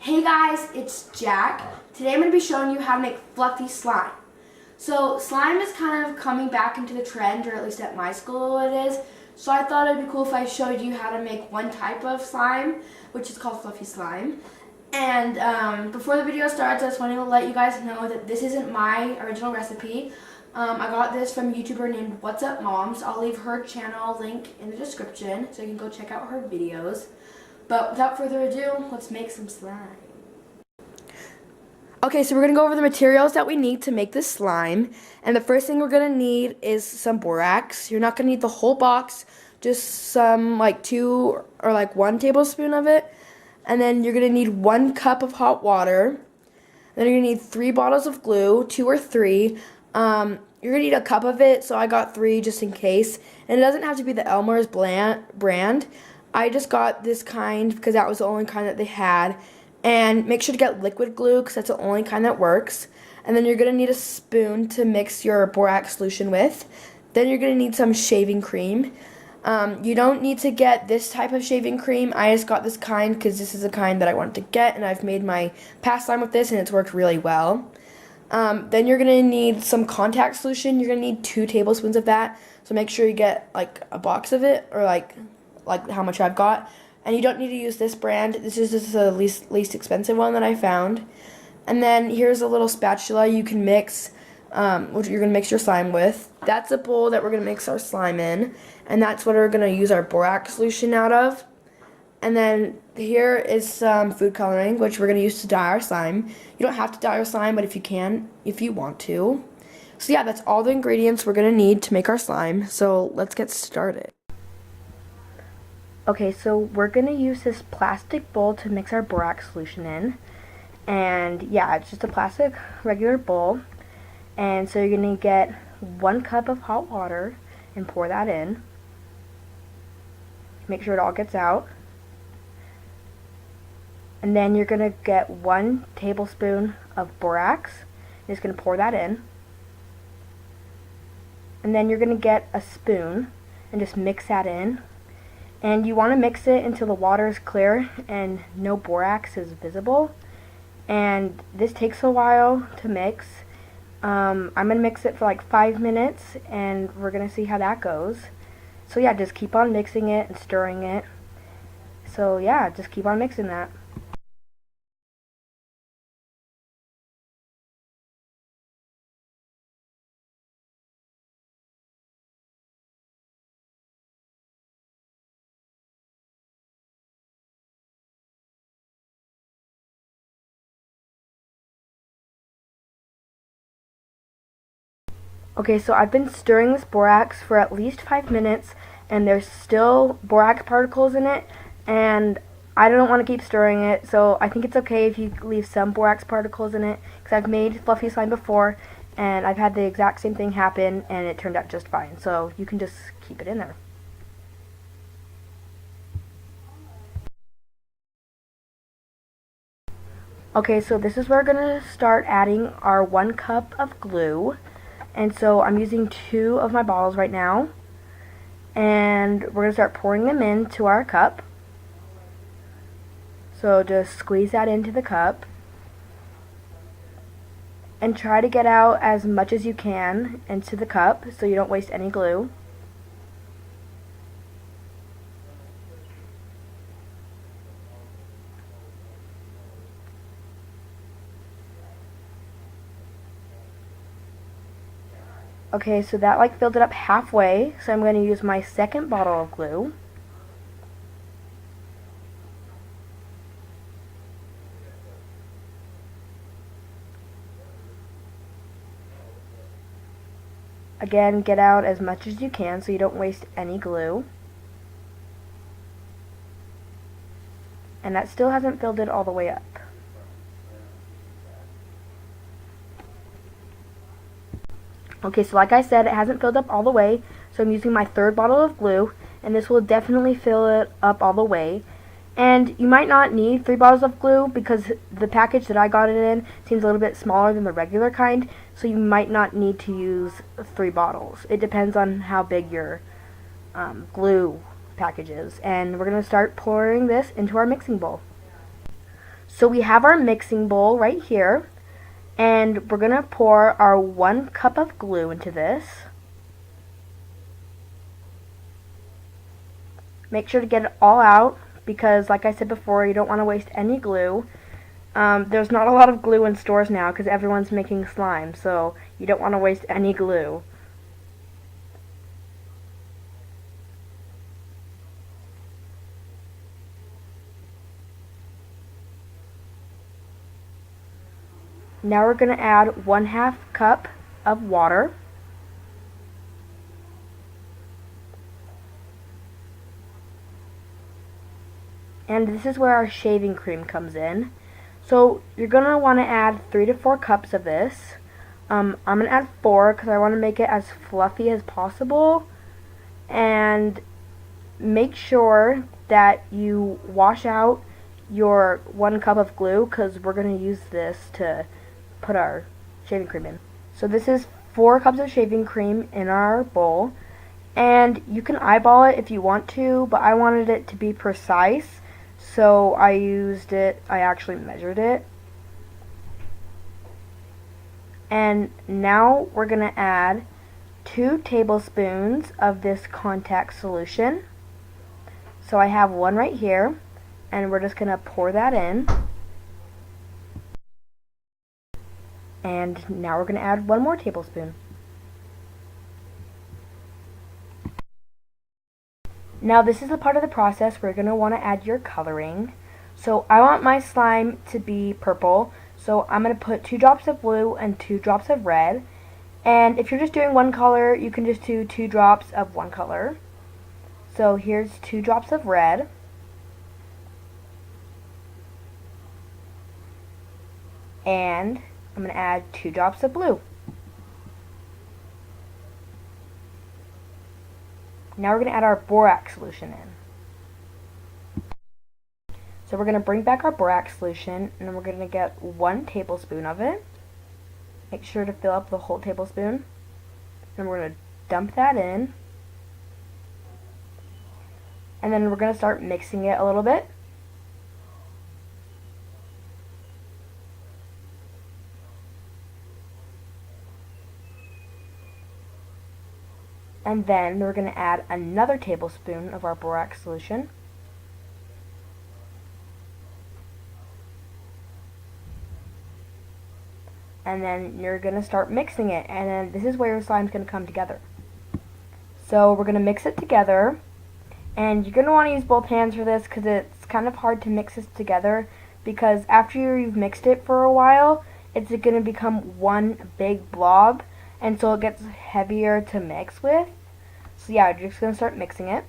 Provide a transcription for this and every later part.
Hey guys, it's Jack. Today I'm going to be showing you how to make fluffy slime. So slime is kind of coming back into the trend, or at least at my school it is. So I thought it'd be cool if I showed you how to make one type of slime, which is called fluffy slime. And before the video starts, I just wanted to let you guys know that this isn't my original recipe. I got this from a YouTuber named What's Up Moms. I'll leave her channel link in the description so you can go check out her videos. But without further ado, let's make some slime. Okay, so we're going to go over the materials that we need to make this slime. And the first thing we're going to need is some borax. You're not going to need the whole box, just some like 2 or like 1 tablespoon of it. And then you're going to need 1 cup of hot water. Then you're going to need 3 bottles of glue, 2 or 3. You're going to need a cup of it, so I got 3 just in case. And it doesn't have to be the Elmer's brand. I just got this kind because that was the only kind that they had. And make sure to get liquid glue because that's the only kind that works. And then you're going to need a spoon to mix your borax solution with. Then you're going to need some shaving cream. You don't need to get this type of shaving cream. I just got this kind because this is the kind that I wanted to get, and I've made my past slime with this and it's worked really well. Then you're going to need some contact solution. You're going to need 2 tablespoons of that. So make sure you get like a box of it, or like how much I've got. And you don't need to use this brand. This is just the least expensive one that I found. And then here's a little spatula you can mix, what you're going to mix your slime with. That's a bowl that we're going to mix our slime in. And that's what we're going to use our borax solution out of. And then here is some food coloring, which we're going to use to dye our slime. You don't have to dye your slime, but if you can, if you want to. So yeah, that's all the ingredients we're going to need to make our slime. So let's get started. Okay, so we're going to use this plastic bowl to mix our borax solution in. And yeah, it's just a plastic regular bowl. And so you're going to get 1 cup of hot water and pour that in. Make sure it all gets out. And then you're going to get 1 tablespoon of borax. You're just going to pour that in. And then you're going to get a spoon and just mix that in. And you want to mix it until the water is clear and no borax is visible. And this takes a while to mix. I'm going to mix it for like 5 minutes, and we're going to see how that goes. So yeah, just keep on mixing it and stirring it. So yeah, just keep on mixing that. Okay, so I've been stirring this borax for at least 5 minutes, and there's still borax particles in it, and I don't want to keep stirring it, so I think it's okay if you leave some borax particles in it, because I've made fluffy slime before, and I've had the exact same thing happen, and it turned out just fine, so you can just keep it in there. Okay, so this is where we're going to start adding our 1 cup of glue. And so I'm using 2 of my bottles right now. And we're going to start pouring them into our cup. So just squeeze that into the cup. And try to get out as much as you can into the cup so you don't waste any glue. Okay, so that like filled it up halfway, so I'm going to use my second bottle of glue. Again, get out as much as you can so you don't waste any glue. And that still hasn't filled it all the way up. Okay, so like I said, it hasn't filled up all the way, so I'm using my 3rd bottle of glue, and this will definitely fill it up all the way. And you might not need 3 bottles of glue because the package that I got it in seems a little bit smaller than the regular kind, so you might not need to use 3 bottles. It depends on how big your glue package is. And we're going to start pouring this into our mixing bowl. So we have our mixing bowl right here, and we're going to pour our 1 cup of glue into this. Make sure to get it all out because, like I said before, you don't want to waste any glue. There's not a lot of glue in stores now because everyone's making slime, so you don't want to waste any glue. Now we're going to add 1/2 cup of water. And this is where our shaving cream comes in. So you're going to want to add 3 to 4 cups of this. I'm going to add 4 because I want to make it as fluffy as possible. And make sure that you wash out your 1 cup of glue because we're going to use this to put our shaving cream in. So this is 4 cups of shaving cream in our bowl. And you can eyeball it if you want to, but I wanted it to be precise. So I actually measured it. And now we're going to add 2 tablespoons of this contact solution. So I have 1 right here, and we're just going to pour that in. And now we're going to add 1 more tablespoon. Now this is the part of the process where you're going to want to add your coloring. So I want my slime to be purple, so I'm going to put 2 drops of blue and 2 drops of red. And if you're just doing one color, you can just do 2 drops of one color. So here's 2 drops of red. And I'm going to add 2 drops of blue. Now we're going to add our borax solution in. So we're going to bring back our borax solution, and then we're going to get 1 tablespoon of it. Make sure to fill up the whole tablespoon. And we're going to dump that in. And then we're going to start mixing it a little bit. And then we're going to add another tablespoon of our borax solution. And then you're going to start mixing it. And then this is where your slime's going to come together. So we're going to mix it together. And you're going to want to use both hands for this because it's kind of hard to mix this together. Because after you've mixed it for a while, it's going to become one big blob. And so it gets heavier to mix with. So yeah, you're just going to start mixing it.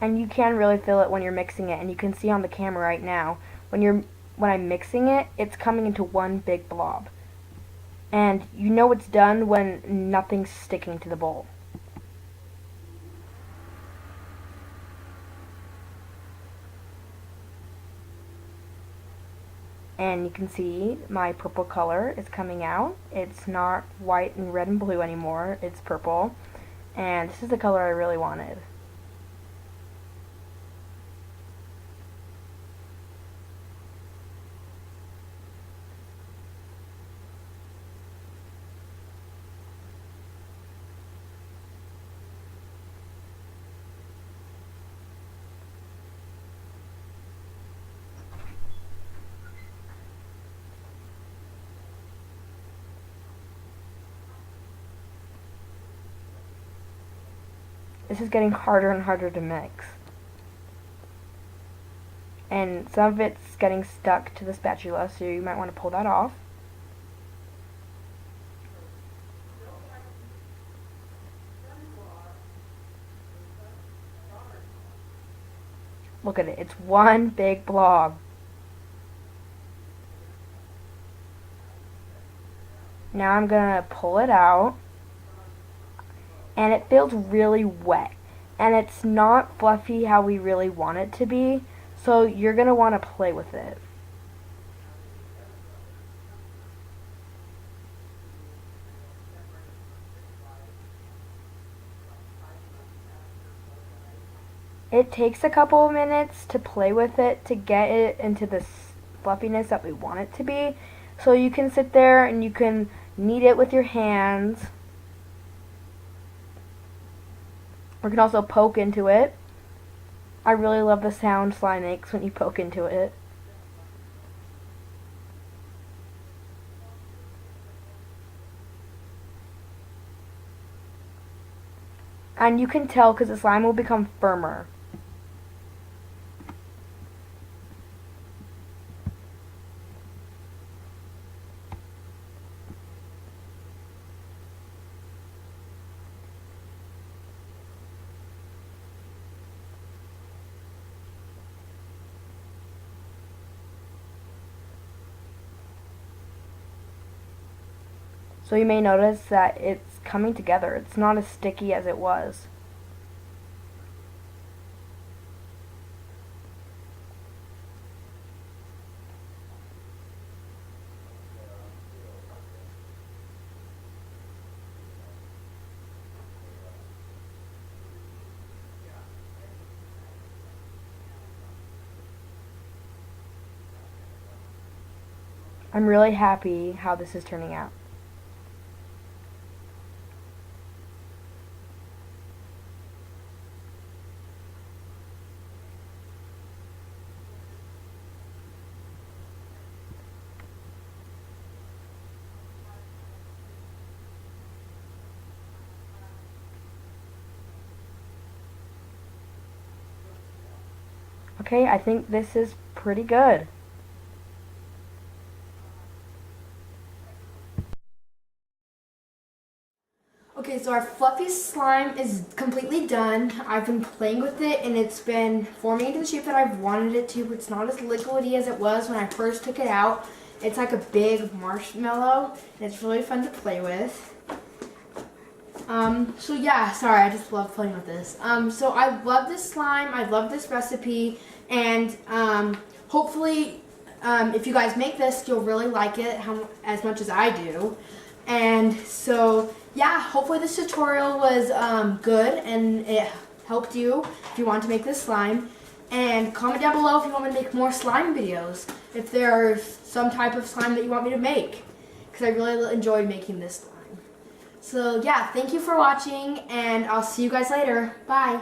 And you can really feel it when you're mixing it, and you can see on the camera right now, when I'm mixing it, it's coming into one big blob. And you know it's done when nothing's sticking to the bowl. And you can see my purple color is coming out. It's not white and red and blue anymore, it's purple. And this is the color I really wanted. This is getting harder and harder to mix. And some of it's getting stuck to the spatula, so you might want to pull that off. Look at it, it's one big blob. Now I'm going to pull it out. And it feels really wet. And it's not fluffy how we really want it to be. So you're going to want to play with it. It takes a couple of minutes to play with it to get it into the fluffiness that we want it to be. So you can sit there and you can knead it with your hands. You can also poke into it. I really love the sound slime makes when you poke into it. And you can tell because the slime will become firmer. So you may notice that it's coming together. It's not as sticky as it was. I'm really happy how this is turning out. Okay, I think this is pretty good. Okay, so our fluffy slime is completely done. I've been playing with it and it's been forming into the shape that I've wanted it to. It's not as liquidy as it was when I first took it out. It's like a big marshmallow and it's really fun to play with. So yeah, sorry, I just love playing with this. So I love this slime, I love this recipe, and hopefully if you guys make this, you'll really like it as much as I do. And so yeah, hopefully this tutorial was good and it helped you if you want to make this slime. And comment down below if you want me to make more slime videos, if there's some type of slime that you want me to make, because I really enjoyed making this slime. So yeah, thank you for watching, and I'll see you guys later. Bye.